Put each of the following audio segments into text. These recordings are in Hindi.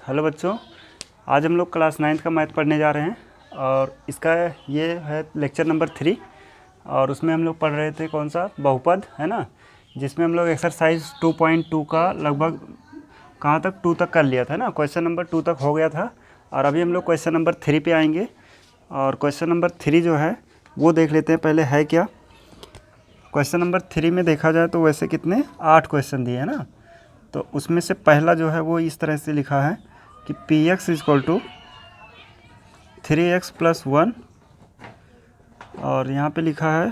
हेलो बच्चों, आज हम लोग क्लास 9th का मैथ पढ़ने जा रहे हैं और इसका ये है लेक्चर नंबर 3। और उसमें हम लोग पढ़ रहे थे कौन सा बहुपद है ना, जिसमें हम लोग एक्सरसाइज 2.2 का लगभग कहाँ तक 2 तक कर लिया था ना। क्वेश्चन नंबर 2 तक हो गया था और अभी हम लोग क्वेश्चन नंबर 3 पे आएंगे। और क्वेश्चन नंबर 3 जो है वो देख लेते हैं पहले है क्या। क्वेश्चन नंबर 3 में देखा जाए तो वैसे कितने 8 क्वेश्चन दिए हैं ना। तो उसमें से पहला जो है वो इस तरह से लिखा है कि P X is equal to 3x plus 1 और यहाँ पे लिखा है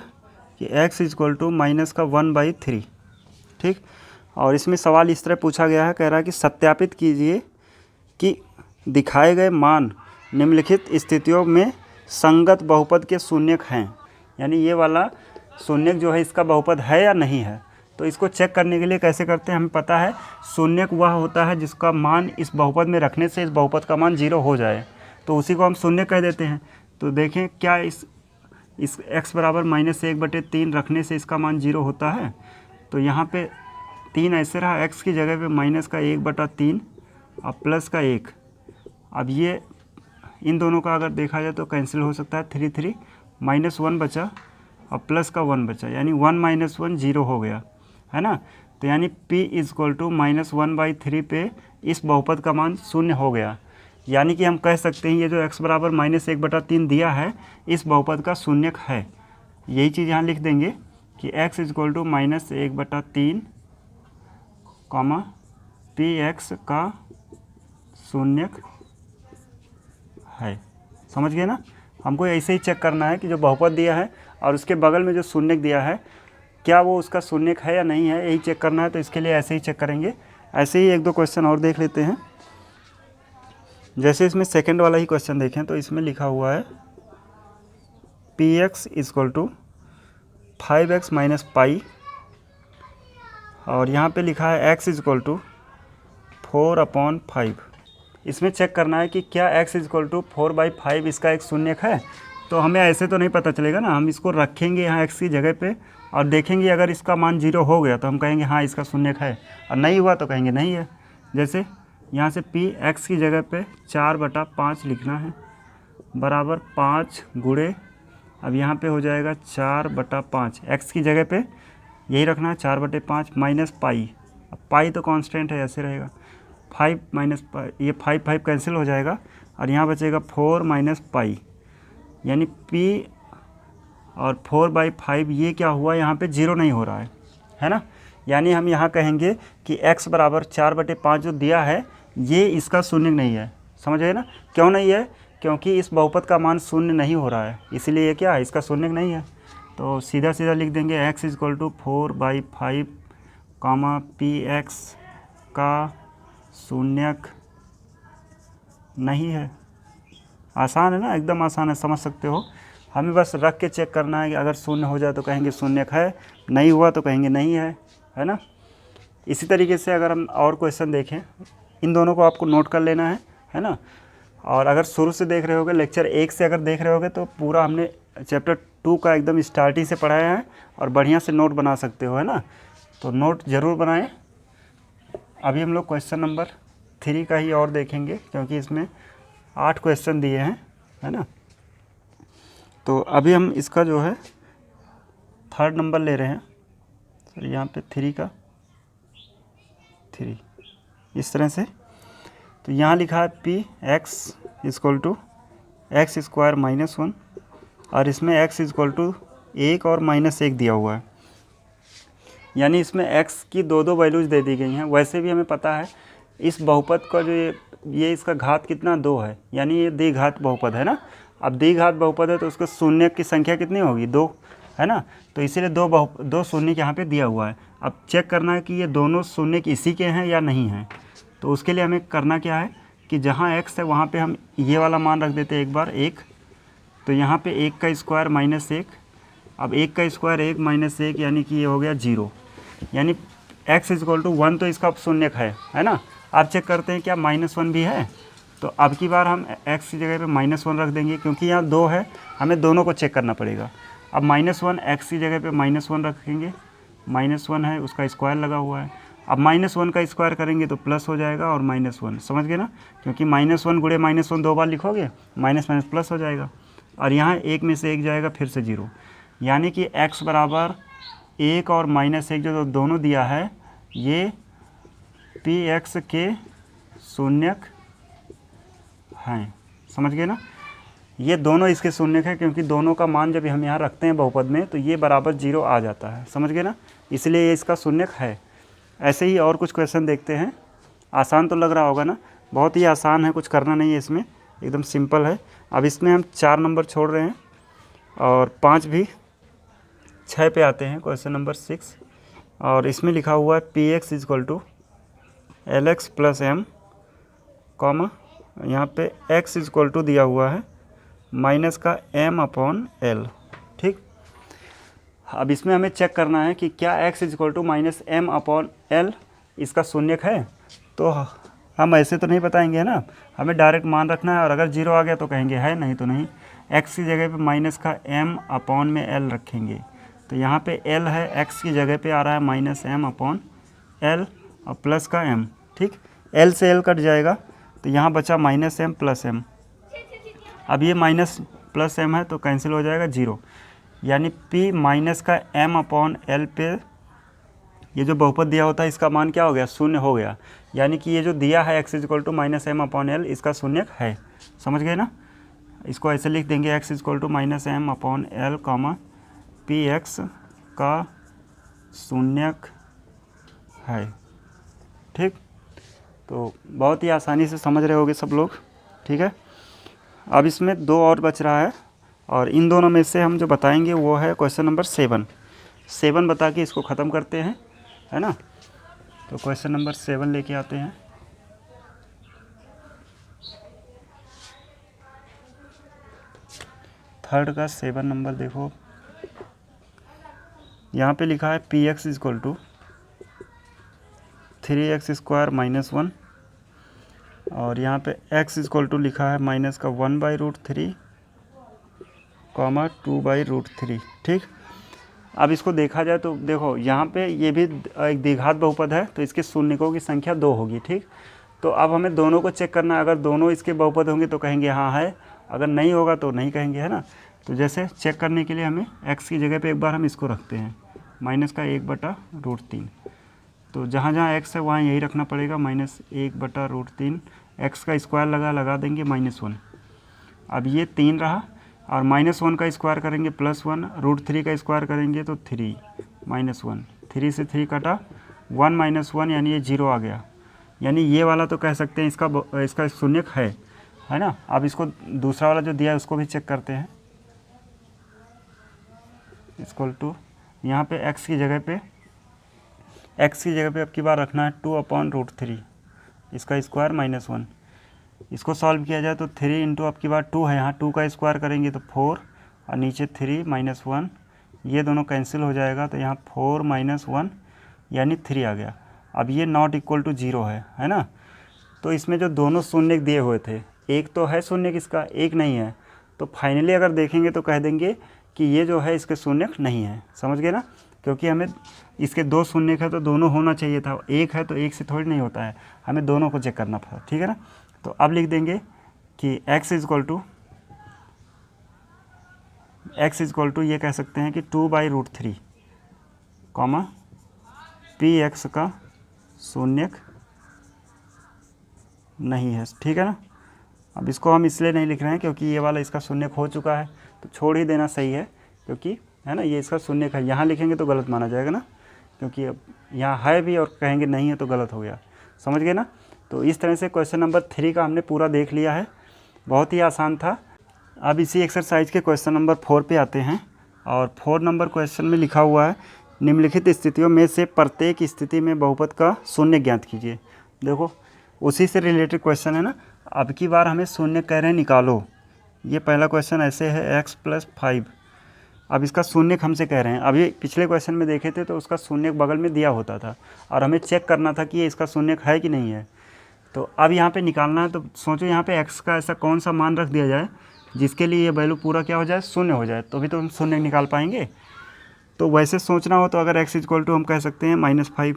कि x इजक्वल टू माइनस का 1/3। ठीक, और इसमें सवाल इस तरह पूछा गया है, कह रहा है कि सत्यापित कीजिए कि दिखाए गए मान निम्नलिखित स्थितियों में संगत बहुपद के शून्यक हैं। यानी ये वाला शून्यक जो है इसका बहुपद है या नहीं है। तो इसको चेक करने के लिए कैसे करते हैं, हमें पता है शून्यक वह होता है जिसका मान इस बहुपद में रखने से इस बहुपद का मान 0 हो जाए, तो उसी को हम शून्य कह देते हैं। तो देखें क्या इस x बराबर -1/3 रखने से इसका मान 0 होता है। तो यहाँ पे 3 ऐसे रहा, x की जगह पे -1/3 और प्लस का 1। अब ये इन दोनों का अगर देखा जाए तो कैंसिल हो सकता है, 3 -1 बचा और प्लस का 1 बचा, यानी 1 - 1 0 हो गया है ना। तो यानी p इजक्वल टू -1/3 पे इस बहुपद का मान 0 हो गया। यानी कि हम कह सकते हैं ये जो x बराबर -1/3 दिया है इस बहुपद का शून्यक है। यही चीज़ यहाँ लिख देंगे कि x is equal to -1/3 comma P X का शून्यक है। समझ गए ना। हमको ऐसे ही चेक करना है कि जो बहुपद दिया है और उसके बगल में जो शून्यक दिया है क्या वो उसका शून्यक है या नहीं है, यही चेक करना है। तो इसके लिए ऐसे ही चेक करेंगे। ऐसे ही एक दो क्वेश्चन और देख लेते हैं। जैसे इसमें सेकंड वाला ही क्वेश्चन देखें तो इसमें लिखा हुआ है P X is equal to 5x minus pi और यहाँ पे लिखा है x इजक्वल टू 4/5। इसमें चेक करना है कि क्या x इजक्वल टू 4/5 इसका एक शून्यक है। तो हमें ऐसे तो नहीं पता चलेगा ना, हम इसको रखेंगे यहाँ x की जगह पे और देखेंगे अगर इसका मान 0 हो गया तो हम कहेंगे हाँ इसका शून्यक है, और नहीं हुआ तो कहेंगे नहीं है। जैसे यहाँ से p x की जगह पे 4/5 लिखना है बराबर 5 गुणे, अब यहाँ पे हो जाएगा 4/5, x की जगह पे यही रखना है 4/5 माइनस पाई। अब पाई तो कांस्टेंट है, ऐसे रहेगा 5 माइनस पाई, ये 5 कैंसिल हो जाएगा और यहाँ बचेगा 4 माइनस पाई, यानी p और 4/5 ये क्या हुआ, यहाँ पे 0 नहीं हो रहा है ना। यानी हम यहाँ कहेंगे कि x बराबर 4/5 जो दिया है ये इसका शून्य नहीं है। समझ गए ना। क्यों नहीं है, क्योंकि इस बहुपद का मान 0 नहीं हो रहा है, इसीलिए ये क्या है इसका शून्य नहीं है। तो सीधा सीधा लिख देंगे x is equal to 4/5 comma P X का शून्यक नहीं है। आसान है ना, एकदम आसान है, समझ सकते हो। हमें बस रख के चेक करना है कि अगर 0 हो जाए तो कहेंगे शून्यक है, नहीं हुआ तो कहेंगे नहीं है ना। इसी तरीके से अगर हम और क्वेश्चन देखें, इन दोनों को आपको नोट कर लेना है ना। और अगर शुरू से देख रहे होगे, लेक्चर 1 से अगर देख रहे होगे तो पूरा हमने चैप्टर 2 का एकदम स्टार्टिंग से पढ़ाया है और बढ़िया से नोट बना सकते हो, है ना। तो नोट ज़रूर बनाएं। अभी हम लोग क्वेश्चन नंबर 3 का ही और देखेंगे क्योंकि इसमें 8 क्वेश्चन दिए हैं, है ना। तो अभी हम इसका जो है 3rd नंबर ले रहे हैं। तो यहाँ पे 3 का 3 इस तरह से। तो यहाँ लिखा है P X is equal to x² -1 और इसमें x इजक्वल टू 1 और -1 दिया हुआ है। यानी इसमें x की दो वैल्यूज दे दी गई हैं। वैसे भी हमें पता है इस बहुपद का जो ये इसका घात कितना 2 है, यानी ये द्विघात बहुपद है ना। अब द्विघात बहुपद है तो उसका शून्य की संख्या कितनी होगी 2, है ना। तो इसीलिए दो शून्य यहाँ पे दिया हुआ है। अब चेक करना है कि ये दोनों शून्य इसी के हैं या नहीं हैं। तो उसके लिए हमें करना क्या है कि जहाँ x है वहाँ पे हम ये वाला मान रख देते हैं एक बार 1। तो यहाँ पे 1 का स्क्वायर -1, अब 1 का स्क्वायर 1 -1 यानी कि ये हो गया 0। यानी x इजक्वल टू 1 तो इसका शून्यक है ना। अब चेक करते हैं क्या -1 भी है। तो अब की बार हम x की जगह पे -1 रख देंगे क्योंकि यहाँ 2 है, हमें दोनों को चेक करना पड़ेगा। अब -1 x की जगह पे -1 रखेंगे, -1 है उसका स्क्वायर लगा हुआ है। अब -1 का स्क्वायर करेंगे तो प्लस हो जाएगा और -1, समझ गए ना, क्योंकि -1 गुणे -1 दो बार लिखोगे, माइनस माइनस प्लस हो जाएगा, और यहाँ एक में से एक जाएगा फिर से 0, यानी कि x बराबर 1 और -1 जो दोनों दिया है ये px के शून्यक हैं, समझ गए ना। ये दोनों इसके शून्यक है, क्योंकि दोनों का मान जब हम यहाँ रखते हैं बहुपद में तो ये बराबर 0 आ जाता है, समझ गए ना, इसलिए ये इसका शून्यक है। ऐसे ही और कुछ क्वेश्चन देखते हैं। आसान तो लग रहा होगा ना, बहुत ही आसान है, कुछ करना नहीं है इसमें, एकदम सिंपल है। अब इसमें हम 4 नंबर छोड़ रहे हैं और 5 भी, 6 पे आते हैं, क्वेश्चन नंबर 6, और इसमें लिखा हुआ है px = lx + m, कॉमा यहाँ पे x = दिया हुआ है माइनस का m/l, ठीक। अब इसमें हमें चेक करना है कि क्या x = -m/l इसका शून्यक है। तो हम ऐसे तो नहीं बताएंगे ना, हमें डायरेक्ट मान रखना है, और अगर 0 आ गया तो कहेंगे है, नहीं तो नहीं। x की जगह पे माइनस का m/l रखेंगे, तो यहाँ पे l है, x की जगह पे आ रहा है -m/l और प्लस का m, ठीक। l से l कट जाएगा तो यहाँ बचा -m + m। अब ये माइनस प्लस m है तो कैंसिल हो जाएगा 0, यानी p माइनस का m/l पे ये जो बहुपद दिया होता है इसका मान क्या हो गया, 0 हो गया, यानी कि ये जो दिया है x = -m/l इसका शून्यक है, समझ गए ना। इसको ऐसे लिख देंगे x = -m/l, px का शून्यक है, ठीक। तो बहुत ही आसानी से समझ रहे होगे सब लोग, ठीक है। अब इसमें 2 और बच रहा है, और इन दोनों में से हम जो बताएंगे वो है क्वेश्चन नंबर 7 बता के इसको ख़त्म करते हैं, है ना। तो क्वेश्चन नंबर 7 लेके आते हैं। थर्ड का 7 नंबर देखो, यहाँ पे लिखा है px = 3x² - 1, और यहाँ पे x = लिखा है -1/√3, 2/√3, ठीक। अब इसको देखा जाए तो देखो यहाँ पे ये भी एक द्विघात बहुपद है, तो इसके शून्यकों की संख्या 2 होगी, ठीक। तो अब हमें दोनों को चेक करना है, अगर दोनों इसके बहुपद होंगे तो कहेंगे हाँ है, अगर नहीं होगा तो नहीं कहेंगे, है ना। तो जैसे चेक करने के लिए हमें x की जगह पे एक बार हम इसको रखते हैं -1/√3, तो जहाँ जहाँ x है वहाँ यही रखना पड़ेगा, -1/√3, x का स्क्वायर लगा देंगे -1, अब ये 3 रहा, और -1 का स्क्वायर करेंगे +1, √3 का स्क्वायर करेंगे तो 3 -1, 3 से 3 कटा, 1 - 1 यानी ये 0 आ गया, यानी ये वाला तो कह सकते हैं इसका शून्यक है ना। अब इसको दूसरा वाला जो दिया है उसको भी चेक करते हैं, = यहाँ पे x की जगह पे अब की बार रखना है 2/√3, इसका स्क्वायर -1, इसको सॉल्व किया जाए तो 3 × अब की बार 2 है, यहाँ 2 का स्क्वायर करेंगे तो 4, और नीचे 3 -1, ये दोनों कैंसिल हो जाएगा, तो यहाँ 4 - 1 यानी 3 आ गया। अब ये ≠ 0 है ना। तो इसमें जो दोनों शून्यक दिए हुए थे, एक तो है शून्यक इसका, एक नहीं है, तो फाइनली अगर देखेंगे तो कह देंगे कि ये जो है इसके शून्यक नहीं है, समझ गए ना, क्योंकि हमें इसके 2 शून्यक है तो दोनों होना चाहिए था, एक है तो एक से थोड़ी नहीं होता है, हमें दोनों को चेक करना था, ठीक है ना। तो अब लिख देंगे कि x = ये कह सकते हैं कि 2/√3, px का शून्यक नहीं है, ठीक है ना। अब इसको हम इसलिए नहीं लिख रहे हैं क्योंकि ये वाला इसका शून्यक हो चुका है, तो छोड़ ही देना सही है, क्योंकि है ना ये इसका शून्यक है, यहाँ लिखेंगे तो गलत माना जाएगा ना, क्योंकि अब यहाँ है भी और कहेंगे नहीं है तो गलत हो गया, समझ गए ना। तो इस तरह से क्वेश्चन नंबर 3 का हमने पूरा देख लिया है, बहुत ही आसान था। अब इसी एक्सरसाइज के क्वेश्चन नंबर 4 पे आते हैं, और 4 नंबर क्वेश्चन में लिखा हुआ है निम्नलिखित स्थितियों में से प्रत्येक स्थिति में बहुपद का शून्य ज्ञात कीजिए। देखो उसी से रिलेटेड क्वेश्चन है ना, अब की बार हमें शून्य कह रहे हैं निकालो। ये पहला क्वेश्चन ऐसे है x + 5, अब इसका शून्यक हमसे कह रहे हैं। अभी पिछले क्वेश्चन में देखे थे तो उसका शून्यक बगल में दिया होता था, और हमें चेक करना था कि ये इसका शून्यक है कि नहीं है। तो अब यहाँ पे निकालना है, तो सोचो यहाँ पे x का ऐसा कौन सा मान रख दिया जाए जिसके लिए ये वैल्यू पूरा क्या हो जाए, शून्य हो जाए, तो भी तो हम शून्य निकाल पाएंगे। तो वैसे सोचना हो तो अगर x = हम कह सकते हैं -5,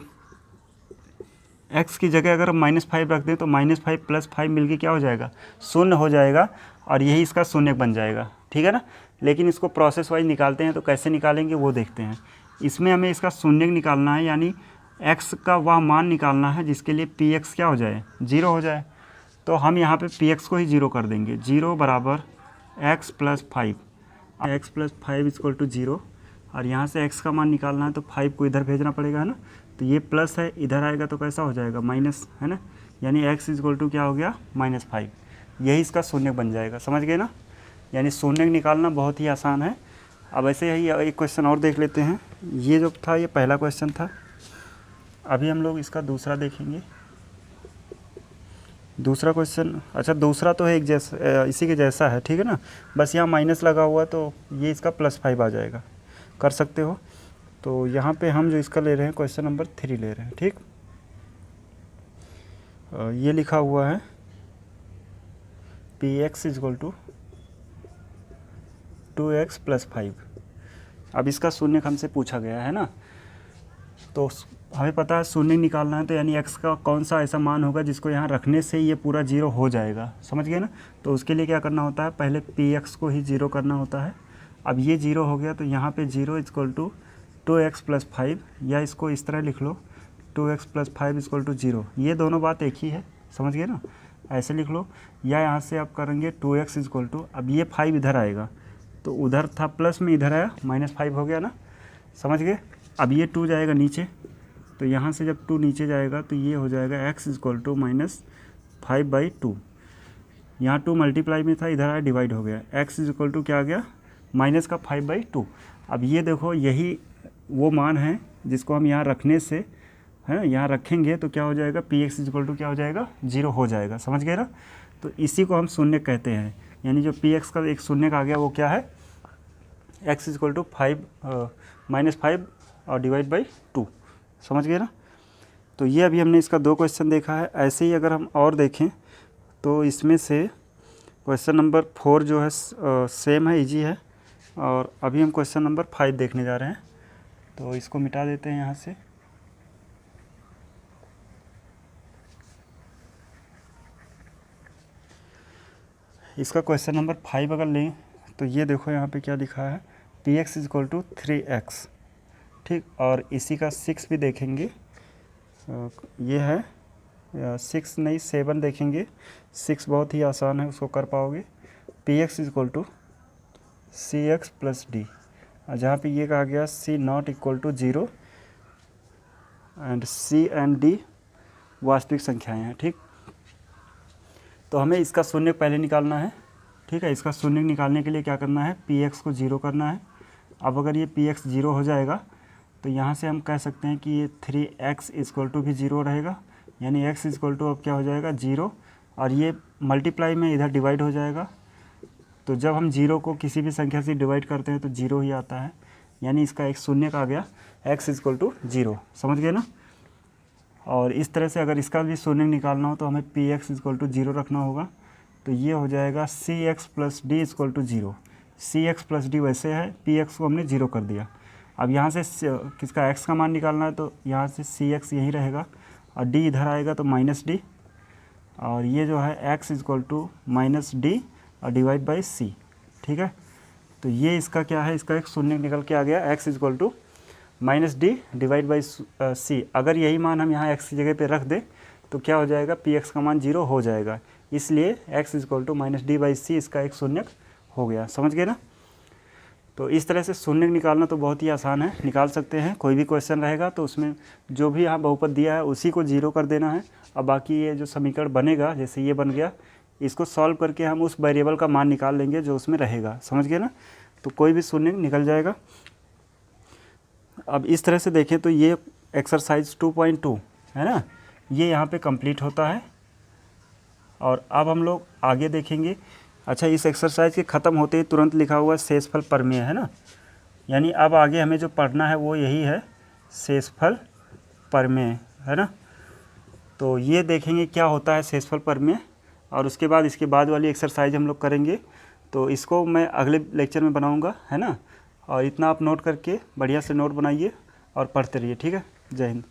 x की जगह अगर हम -5 रख दें तो -5 + 5 मिलके क्या हो जाएगा, 0 हो जाएगा और यही इसका शून्य बन जाएगा, ठीक है ना। लेकिन इसको प्रोसेस वाइज निकालते हैं तो कैसे निकालेंगे वो देखते हैं। इसमें हमें इसका शून्य निकालना है, यानी x का वह मान निकालना है जिसके लिए px क्या हो जाए, 0 हो जाए। तो हम यहाँ पे px को ही 0 कर देंगे, 0 बराबर x + 5, x + 5 = 0। और यहाँ से x का मान निकालना है तो 5 को इधर भेजना पड़ेगा, है ना। तो ये प्लस है, इधर आएगा तो कैसा हो जाएगा, माइनस, है ना। यानी x = क्या हो गया, -5। यही इसका शून्य बन जाएगा, समझ गए ना। यानी शून्य निकालना बहुत ही आसान है। अब ऐसे ही एक क्वेश्चन और देख लेते हैं। ये जो था ये पहला क्वेश्चन था, अभी हम लोग इसका दूसरा देखेंगे। दूसरा क्वेश्चन, अच्छा दूसरा तो है एक जैसा, इसी के जैसा है, ठीक है ना। बस यहाँ माइनस लगा हुआ तो ये इसका +5 आ जाएगा, कर सकते हो। तो यहाँ पे हम जो इसका ले रहे हैं क्वेश्चन नंबर 3 ले रहे हैं, ठीक। ये लिखा हुआ है px = 2x + 5। अब इसका शून्य हमसे पूछा गया है ना, तो हमें पता है शून्य निकालना है, तो यानी x का कौन सा ऐसा मान होगा जिसको यहाँ रखने से ये पूरा 0 हो जाएगा, समझ गए ना। तो उसके लिए क्या करना होता है, पहले px को ही 0 करना होता है। अब ये 0 हो गया तो यहाँ पे 0 = 2x + 5, या इसको इस तरह लिख लो 2x + 5 = 0। ये दोनों बात एक ही है, समझ गए ना, ऐसे लिख लो। या यहाँ से आप करेंगे 2x = अब ये 5 इधर आएगा तो उधर था प्लस में, इधर आया -5 हो गया ना, समझ गए। अब ये 2 जाएगा नीचे, तो यहाँ से जब 2 नीचे जाएगा तो ये हो जाएगा x = -5/2। यहाँ 2 मल्टीप्लाई में था, इधर आया डिवाइड हो गया, x = क्या आ गया, -5/2। अब ये देखो यही वो मान है जिसको हम यहाँ रखने से, है ना, यहाँ रखेंगे तो क्या हो जाएगा, px = क्या हो जाएगा, 0 हो जाएगा, समझ गए ना। तो इसी को हम शून्य कहते हैं। यानी जो px का एक शून्य आ गया वो क्या है, x = 5 और /2, समझ गए ना। तो ये अभी हमने इसका 2 क्वेश्चन देखा है। ऐसे ही अगर हम और देखें तो इसमें से क्वेश्चन नंबर 4 जो है सेम है, इजी है। और अभी हम क्वेश्चन नंबर 5 देखने जा रहे हैं, तो इसको मिटा देते हैं यहाँ से। इसका क्वेश्चन नंबर 5 अगर लें तो ये देखो यहाँ पे क्या लिखा है, px = 3x, ठीक। और इसी का 6 भी देखेंगे, ये है 6 नहीं 7 देखेंगे। 6 बहुत ही आसान है, उसको कर पाओगे। px = cx + d, जहाँ पे ये कहा गया c0 = 0 and c and d वास्तविक संख्याएं हैं, ठीक। तो हमें इसका शून्य पहले निकालना है, ठीक है। इसका शून्य निकालने के लिए क्या करना है, px को 0 करना है। अब अगर ये px 0 हो जाएगा तो यहाँ से हम कह सकते हैं कि ये 3x = भी 0 रहेगा, यानी x = अब क्या हो जाएगा, 0। और ये मल्टीप्लाई में इधर डिवाइड हो जाएगा, तो जब हम 0 को किसी भी संख्या से डिवाइड करते हैं तो 0 ही आता है, यानी इसका एक शून्य आ गया, x = 0, समझ गए ना। और इस तरह से अगर इसका भी शून्य निकालना हो तो हमें px = 0 रखना होगा। तो ये हो जाएगा cx + d = 0। cx + d वैसे है, px को हमने 0 कर दिया। अब यहाँ से किसका x का मान निकालना है तो यहाँ से cx यही रहेगा और d इधर आएगा तो -d, और ये जो है x = -d और /c, ठीक है। तो ये इसका क्या है, इसका एक शून्य निकल के आ गया, x = -d /c। अगर यही मान हम यहाँ x की जगह पे रख दें तो क्या हो जाएगा, px का मान 0 हो जाएगा, इसलिए x = -d/c इसका एक शून्य हो गया, समझ गए ना। तो इस तरह से शून्य निकालना तो बहुत ही आसान है, निकाल सकते हैं। कोई भी क्वेश्चन रहेगा तो उसमें जो भी यहाँ बहुपद दिया है उसी को 0 कर देना है। अब बाकी ये जो समीकरण बनेगा, जैसे ये बन गया, इसको सॉल्व करके हम उस वेरिएबल का मान निकाल लेंगे जो उसमें रहेगा, समझ गए ना। तो कोई भी शून्य निकल जाएगा। अब इस तरह से देखें तो ये एक्सरसाइज 2.2 है ना, ये यहाँ पे कंप्लीट होता है। और अब हम लोग आगे देखेंगे। अच्छा, इस एक्सरसाइज के ख़त्म होते ही तुरंत लिखा हुआ है शेषफल प्रमेय, है ना। यानी अब आगे हमें जो पढ़ना है वो यही है, शेषफल प्रमेय, है ना। तो ये देखेंगे क्या होता है शेषफल प्रमेय, और उसके बाद इसके बाद वाली एक्सरसाइज हम लोग करेंगे। तो इसको मैं अगले लेक्चर में बनाऊंगा, है ना। और इतना आप नोट करके बढ़िया से नोट बनाइए और पढ़ते रहिए, ठीक है। जय हिंद।